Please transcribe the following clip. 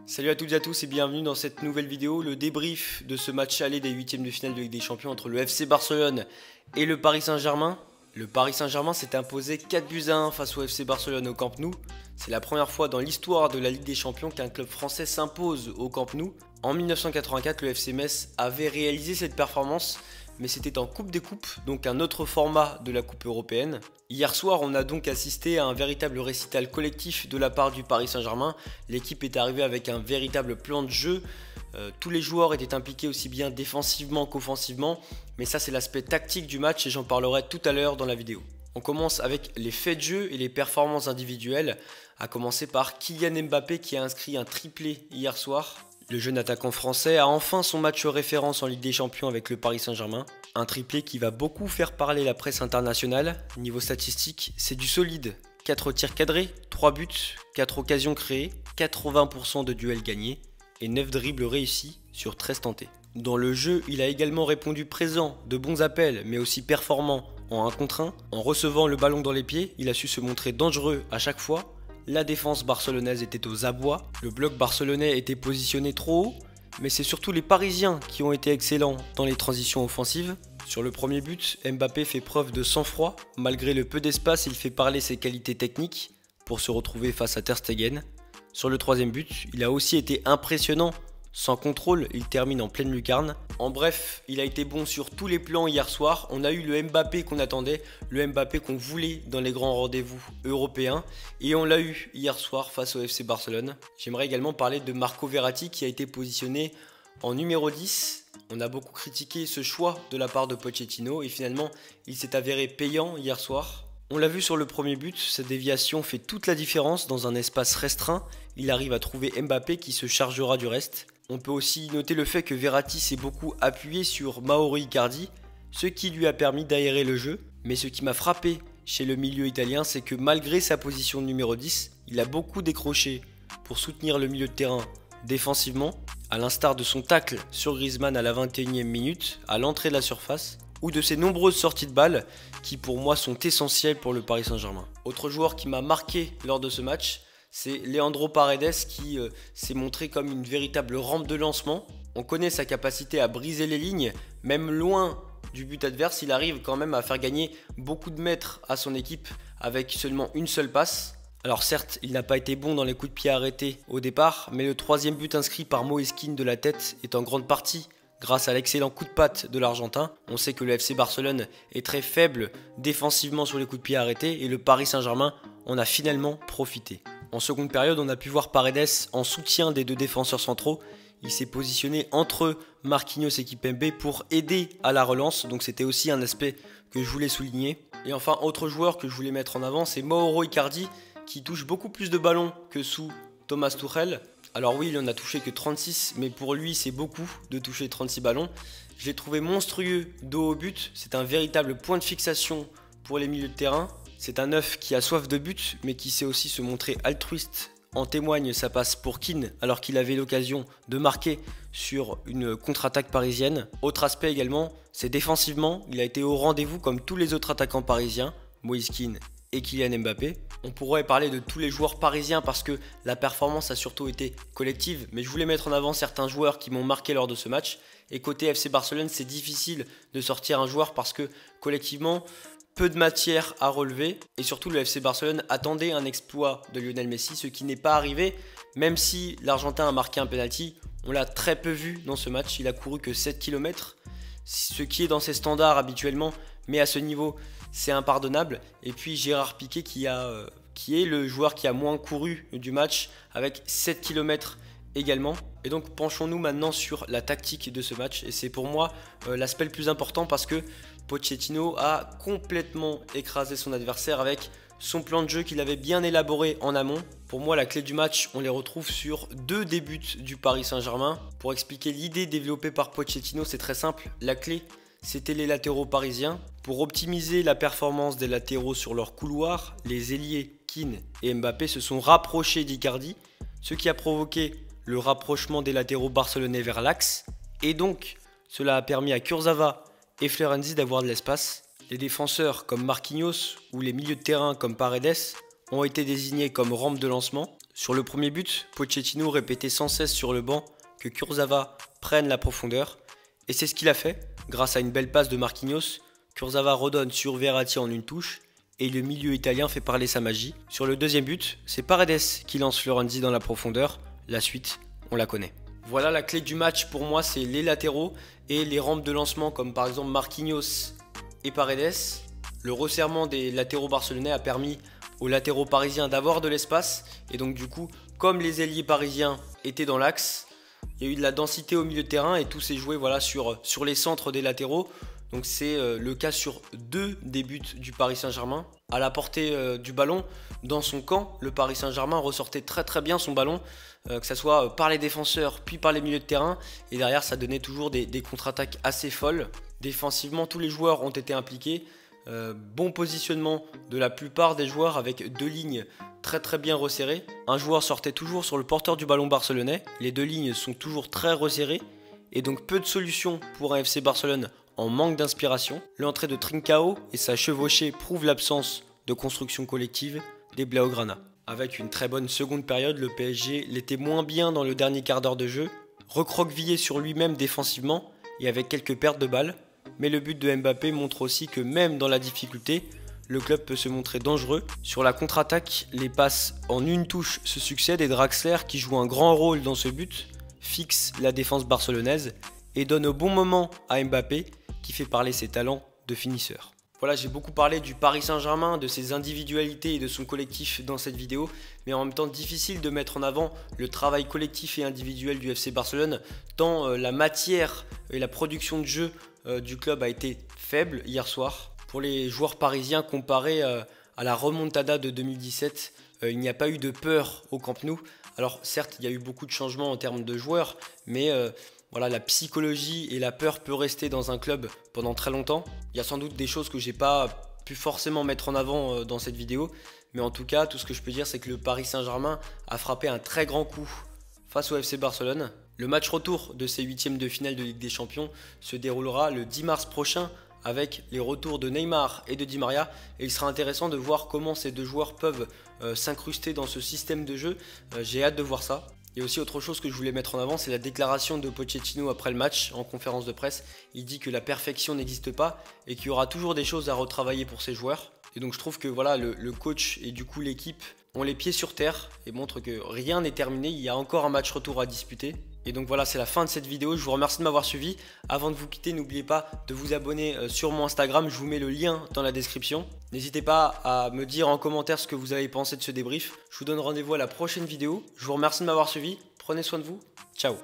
Salut à toutes et à tous et bienvenue dans cette nouvelle vidéo, le débrief de ce match aller des huitièmes de finale de Ligue des Champions entre le FC Barcelone et le Paris Saint-Germain. Le Paris Saint-Germain s'est imposé 4-1 face au FC Barcelone au Camp Nou. C'est la première fois dans l'histoire de la Ligue des Champions qu'un club français s'impose au Camp Nou. En 1984, le FC Metz avait réalisé cette performance, mais c'était en Coupe des Coupes, donc un autre format de la Coupe européenne. Hier soir, on a donc assisté à un véritable récital collectif de la part du Paris Saint-Germain. L'équipe est arrivée avec un véritable plan de jeu. Tous les joueurs étaient impliqués aussi bien défensivement qu'offensivement, mais ça c'est l'aspect tactique du match et j'en parlerai tout à l'heure dans la vidéo. On commence avec les faits de jeu et les performances individuelles, à commencer par Kylian Mbappé qui a inscrit un triplé hier soir. Le jeune attaquant français a enfin son match référence en Ligue des Champions avec le Paris Saint-Germain. Un triplé qui va beaucoup faire parler la presse internationale. Niveau statistique, c'est du solide. 4 tirs cadrés, 3 buts, 4 occasions créées, 80% de duels gagnés et 9 dribbles réussis sur 13 tentés. Dans le jeu, il a également répondu présent, de bons appels mais aussi performant en 1 contre 1. En recevant le ballon dans les pieds, il a su se montrer dangereux à chaque fois. La défense barcelonaise était aux abois, le bloc barcelonais était positionné trop haut, mais c'est surtout les Parisiens qui ont été excellents dans les transitions offensives. Sur le premier but, Mbappé fait preuve de sang-froid, malgré le peu d'espace, il fait parler ses qualités techniques pour se retrouver face à Ter Stegen. Sur le troisième but, il a aussi été impressionnant. Sans contrôle, il termine en pleine lucarne. En bref, il a été bon sur tous les plans hier soir. On a eu le Mbappé qu'on attendait, le Mbappé qu'on voulait dans les grands rendez-vous européens. Et on l'a eu hier soir face au FC Barcelone. J'aimerais également parler de Marco Verratti qui a été positionné en numéro 10. On a beaucoup critiqué ce choix de la part de Pochettino et finalement, il s'est avéré payant hier soir. On l'a vu sur le premier but, cette déviation fait toute la différence dans un espace restreint. Il arrive à trouver Mbappé qui se chargera du reste. On peut aussi noter le fait que Verratti s'est beaucoup appuyé sur Mauro Icardi, ce qui lui a permis d'aérer le jeu. Mais ce qui m'a frappé chez le milieu italien, c'est que malgré sa position de numéro 10, il a beaucoup décroché pour soutenir le milieu de terrain défensivement, à l'instar de son tacle sur Griezmann à la 21e minute, à l'entrée de la surface, ou de ses nombreuses sorties de balles qui pour moi sont essentielles pour le Paris Saint-Germain. Autre joueur qui m'a marqué lors de ce match, c'est Leandro Paredes qui s'est montré comme une véritable rampe de lancement. On connaît sa capacité à briser les lignes, même loin du but adverse, il arrive quand même à faire gagner beaucoup de mètres à son équipe avec seulement une seule passe. Alors certes, il n'a pas été bon dans les coups de pied arrêtés au départ, mais le troisième but inscrit par Moise Kean de la tête est en grande partie grâce à l'excellent coup de patte de l'Argentin. On sait que le FC Barcelone est très faible défensivement sur les coups de pied arrêtés et le Paris Saint-Germain en a finalement profité. En seconde période, on a pu voir Paredes en soutien des deux défenseurs centraux. Il s'est positionné entre Marquinhos et Kimpembe pour aider à la relance, donc c'était aussi un aspect que je voulais souligner. Et enfin, autre joueur que je voulais mettre en avant, c'est Mauro Icardi, qui touche beaucoup plus de ballons que sous Thomas Tuchel. Alors oui, il en a touché que 36, mais pour lui, c'est beaucoup de toucher 36 ballons. Je l'ai trouvé monstrueux dos au but, c'est un véritable point de fixation pour les milieux de terrain. C'est un neuf qui a soif de but, mais qui sait aussi se montrer altruiste. En témoigne sa passe pour Kean, alors qu'il avait l'occasion de marquer sur une contre-attaque parisienne. Autre aspect également, c'est défensivement, il a été au rendez-vous comme tous les autres attaquants parisiens, Moise Kean et Kylian Mbappé. On pourrait parler de tous les joueurs parisiens parce que la performance a surtout été collective, mais je voulais mettre en avant certains joueurs qui m'ont marqué lors de ce match. Et côté FC Barcelone, c'est difficile de sortir un joueur parce que collectivement, peu de matière à relever et surtout le FC Barcelone attendait un exploit de Lionel Messi, ce qui n'est pas arrivé, même si l'Argentin a marqué un penalty. On l'a très peu vu dans ce match, il a couru que 7 km, ce qui est dans ses standards habituellement, mais à ce niveau c'est impardonnable. Et puis Gérard Piqué qui est le joueur qui a moins couru du match avec 7 km également. Et donc penchons-nous maintenant sur la tactique de ce match et c'est pour moi l'aspect le plus important parce que Pochettino a complètement écrasé son adversaire avec son plan de jeu qu'il avait bien élaboré en amont. Pour moi, la clé du match, on les retrouve sur 2 des buts du Paris Saint-Germain. Pour expliquer l'idée développée par Pochettino, c'est très simple. La clé, c'était les latéraux parisiens. Pour optimiser la performance des latéraux sur leur couloir, les ailiers Kean et Mbappé se sont rapprochés d'Icardi, ce qui a provoqué le rapprochement des latéraux barcelonais vers l'axe. Et donc, cela a permis à Kurzawa et Florenzi d'avoir de l'espace. Les défenseurs comme Marquinhos ou les milieux de terrain comme Paredes ont été désignés comme rampe de lancement. Sur le premier but, Pochettino répétait sans cesse sur le banc que Kurzawa prenne la profondeur. Et c'est ce qu'il a fait. Grâce à une belle passe de Marquinhos, Kurzawa redonne sur Verratti en une touche et le milieu italien fait parler sa magie. Sur le deuxième but, c'est Paredes qui lance Florenzi dans la profondeur. La suite, on la connaît. Voilà la clé du match pour moi, c'est les latéraux et les rampes de lancement comme par exemple Marquinhos et Paredes. Le resserrement des latéraux barcelonais a permis aux latéraux parisiens d'avoir de l'espace et donc du coup, comme les ailiers parisiens étaient dans l'axe, il y a eu de la densité au milieu de terrain et tout s'est joué voilà, sur les centres des latéraux. Donc c'est le cas sur 2 des buts du Paris Saint-Germain. À la portée du ballon, dans son camp, le Paris Saint-Germain ressortait très bien son ballon, que ce soit par les défenseurs puis par les milieux de terrain. Et derrière, ça donnait toujours des contre-attaques assez folles. Défensivement, tous les joueurs ont été impliqués. Bon positionnement de la plupart des joueurs avec 2 lignes très bien resserrées. Un joueur sortait toujours sur le porteur du ballon barcelonais. Les 2 lignes sont toujours très resserrées. Et donc peu de solutions pour un FC Barcelone en manque d'inspiration. L'entrée de Trincao et sa chevauchée prouvent l'absence de construction collective des Blaugrana. Avec une très bonne seconde période, le PSG l'était moins bien dans le dernier quart d'heure de jeu, recroquevillé sur lui-même défensivement et avec quelques pertes de balles. Mais le but de Mbappé montre aussi que même dans la difficulté, le club peut se montrer dangereux. Sur la contre-attaque, les passes en une touche se succèdent et Draxler, qui joue un grand rôle dans ce but, fixe la défense barcelonaise et donne au bon moment à Mbappé qui fait parler ses talents de finisseur. Voilà, j'ai beaucoup parlé du Paris Saint-Germain, de ses individualités et de son collectif dans cette vidéo, mais en même temps difficile de mettre en avant le travail collectif et individuel du FC Barcelone, tant la matière et la production de jeu du club a été faible hier soir. Pour les joueurs parisiens, comparé à la remontada de 2017, il n'y a pas eu de peur au Camp Nou. Alors certes, il y a eu beaucoup de changements en termes de joueurs, mais voilà, la psychologie et la peur peut rester dans un club pendant très longtemps. Il y a sans doute des choses que j'ai pas pu forcément mettre en avant dans cette vidéo, mais en tout cas, tout ce que je peux dire, c'est que le Paris Saint-Germain a frappé un très grand coup face au FC Barcelone. Le match retour de ces huitièmes de finale de Ligue des Champions se déroulera le 10 mars prochain avec les retours de Neymar et de Di Maria, et il sera intéressant de voir comment ces 2 joueurs peuvent s'incruster dans ce système de jeu. J'ai hâte de voir ça. Il y a aussi autre chose que je voulais mettre en avant, c'est la déclaration de Pochettino après le match en conférence de presse. Il dit que la perfection n'existe pas et qu'il y aura toujours des choses à retravailler pour ses joueurs. Et donc je trouve que voilà, le coach et du coup l'équipe ont les pieds sur terre et montrent que rien n'est terminé, il y a encore un match retour à disputer. Et donc voilà, c'est la fin de cette vidéo, je vous remercie de m'avoir suivi. Avant de vous quitter, n'oubliez pas de vous abonner sur mon Instagram, je vous mets le lien dans la description. N'hésitez pas à me dire en commentaire ce que vous avez pensé de ce débrief. Je vous donne rendez-vous à la prochaine vidéo. Je vous remercie de m'avoir suivi, prenez soin de vous, ciao.